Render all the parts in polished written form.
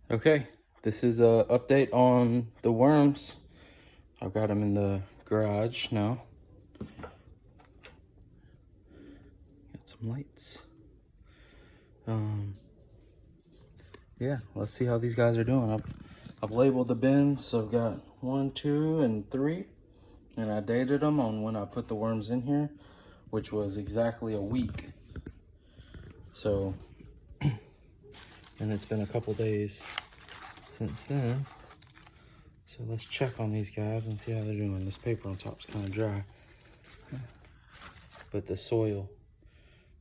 Okay, this is a update on the worms. I've got them in the garage now. Got some lights. Yeah, let's see how these guys are doing. I've labeled the bins, so I've got 1, 2, and 3, and I dated them on when I put the worms in here, which was exactly a week. So, and it's been a couple days since then. So let's check on these guys and see how they're doing. This paper on top is kind of dry, but the soil,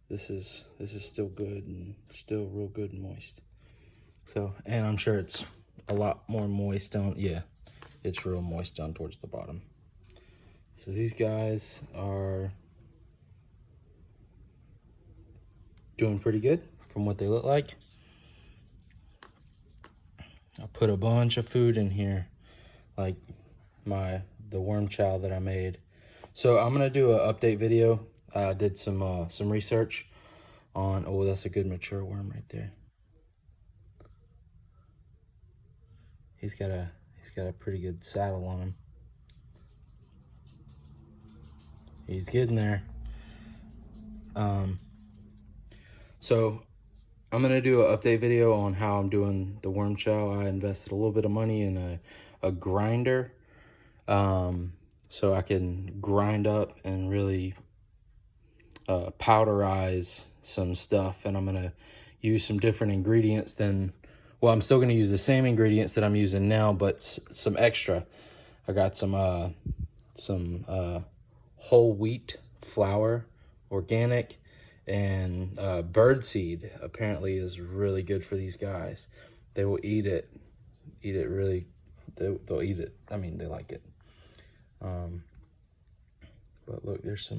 this is still good and still real good and moist. So, and I'm sure it's a lot more moist down. Yeah, it's real moist down towards the bottom. So these guys are doing pretty good from what they look like. I put a bunch of food in here, like the worm chow that I made. So I'm gonna do an update video. I did some research on, oh, that's a good mature worm right there. He's got a pretty good saddle on him. He's getting there. So I'm gonna do an update video on how I'm doing the worm chow. I invested a little bit of money in a grinder, so I can grind up and really powderize some stuff. And I'm gonna use some different ingredients than, well, I'm still gonna use the same ingredients that I'm using now, but some extra. I got some whole wheat flour, organic, and birdseed apparently is really good for these guys. They will eat it really, they'll eat it. I mean, they like it. But look, there's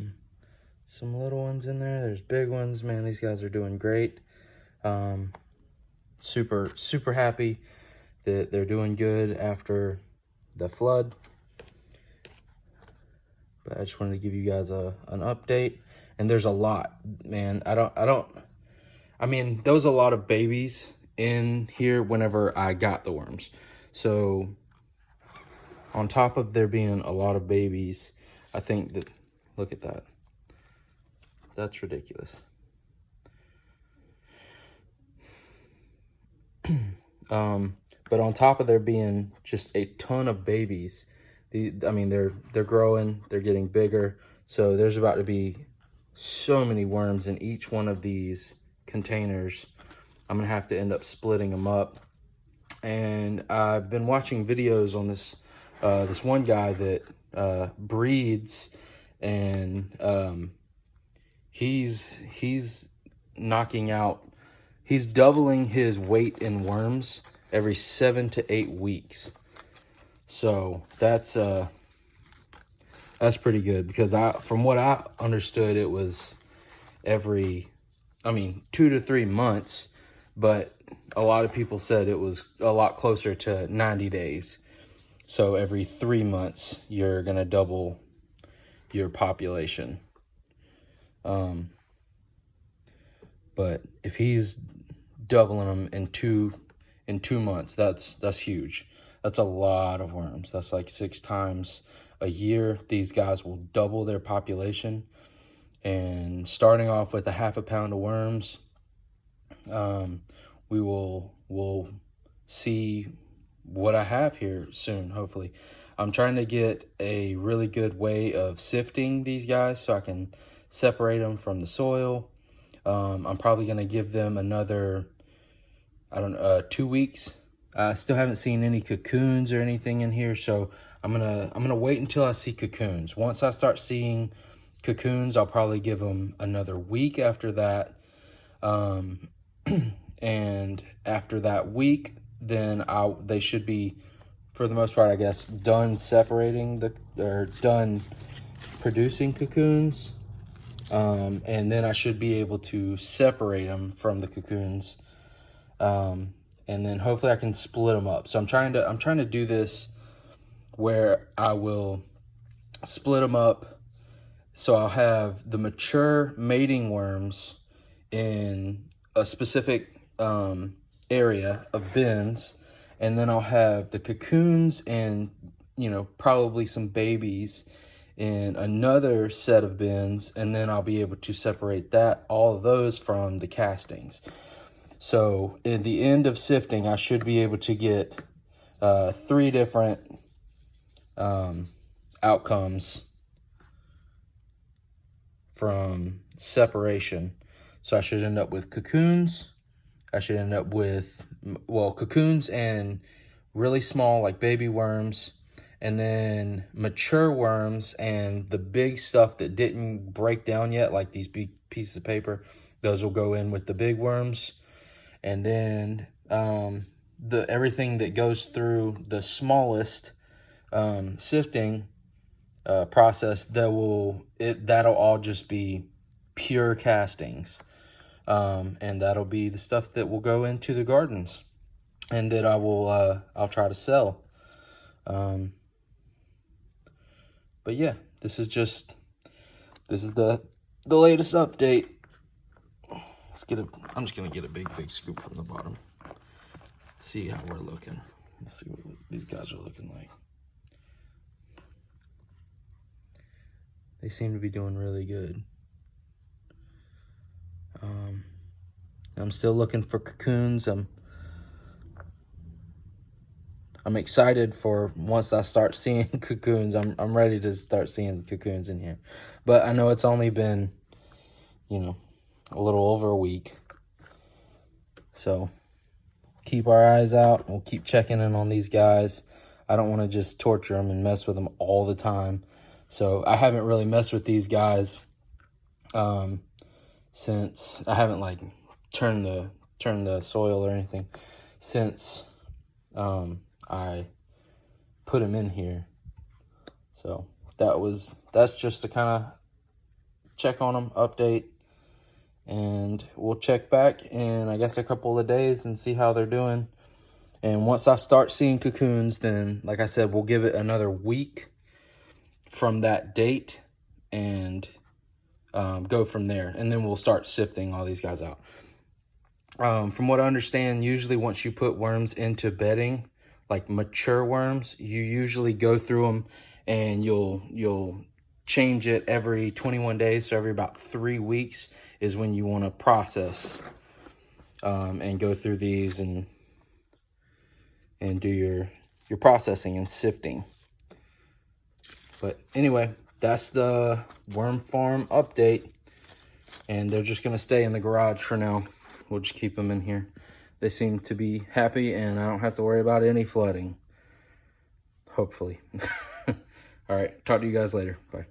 some little ones in there. There's big ones. Man, these guys are doing great. Super happy that they're doing good after the flood. But I just wanted to give you guys an update. And there's a lot, man. I mean, there was a lot of babies in here whenever I got the worms. So on top of there being a lot of babies, I think that, look at that. That's ridiculous. But on top of there being just a ton of babies, I mean, they're growing, they're getting bigger. So there's about to be so many worms in each one of these containers. I'm gonna have to end up splitting them up. And I've been watching videos on this one guy that breeds, and he's knocking out, he's doubling his weight in worms every 7 to 8 weeks. So that's pretty good, because from what I understood, it was every, 2 to 3 months, but a lot of people said it was a lot closer to 90 days. So every 3 months, you're gonna double your population. But if he's doubling them in two months, that's huge. That's a lot of worms. That's like 6 times a year. These guys will double their population. And starting off with a half a pound of worms, we'll see what I have here soon, hopefully. I'm trying to get a really good way of sifting these guys so I can separate them from the soil. I'm probably gonna give them another, 2 weeks. I still haven't seen any cocoons or anything in here, so I'm gonna wait until I see cocoons. Once I start seeing cocoons, I'll probably give them another week after that. And after that week, then they should be, for the most part, I guess, done separating or done producing cocoons. And then I should be able to separate them from the cocoons. And then hopefully I can split them up. So I'm trying to do this where I will split them up. So I'll have the mature mating worms in a specific area of bins, and then I'll have the cocoons and, you know, probably some babies in another set of bins, and then I'll be able to separate all of those from the castings. So in the end of sifting, I should be able to get 3 different outcomes from separation. So I should end up with cocoons. I should end up with, well, cocoons and really small, like baby worms, and then mature worms and the big stuff that didn't break down yet, like these big pieces of paper. Those will go in with the big worms. And then everything that goes through the smallest sifting process, that'll all just be pure castings. And that'll be the stuff that will go into the gardens and that I'll try to sell. But yeah, this is the latest update. I'm just gonna get a big scoop from the bottom. See how we're looking. Let's see what these guys are looking like. They seem to be doing really good. I'm still looking for cocoons. I'm excited for once I start seeing cocoons. I'm ready to start seeing cocoons in here. But I know it's only been, you know, a little over a week. So keep our eyes out. We'll keep checking in on these guys. I don't want to just torture them and mess with them all the time. So I haven't really messed with these guys since I haven't like turned the soil or anything since I put them in here. So that's just to kind of check on them, update, and we'll check back in, I guess, a couple of days and see how they're doing. And once I start seeing cocoons, then, like I said, we'll give it another week from that date and go from there. And then we'll start sifting all these guys out. From what I understand, usually once you put worms into bedding, like mature worms, you usually go through them and you'll change it every 21 days. So every about 3 weeks is when you want to process and go through these and do your processing and sifting. But anyway, that's the worm farm update, and they're just gonna stay in the garage for now. We'll just keep them in here. They seem to be happy, and I don't have to worry about any flooding, hopefully. All right, talk to you guys later. Bye.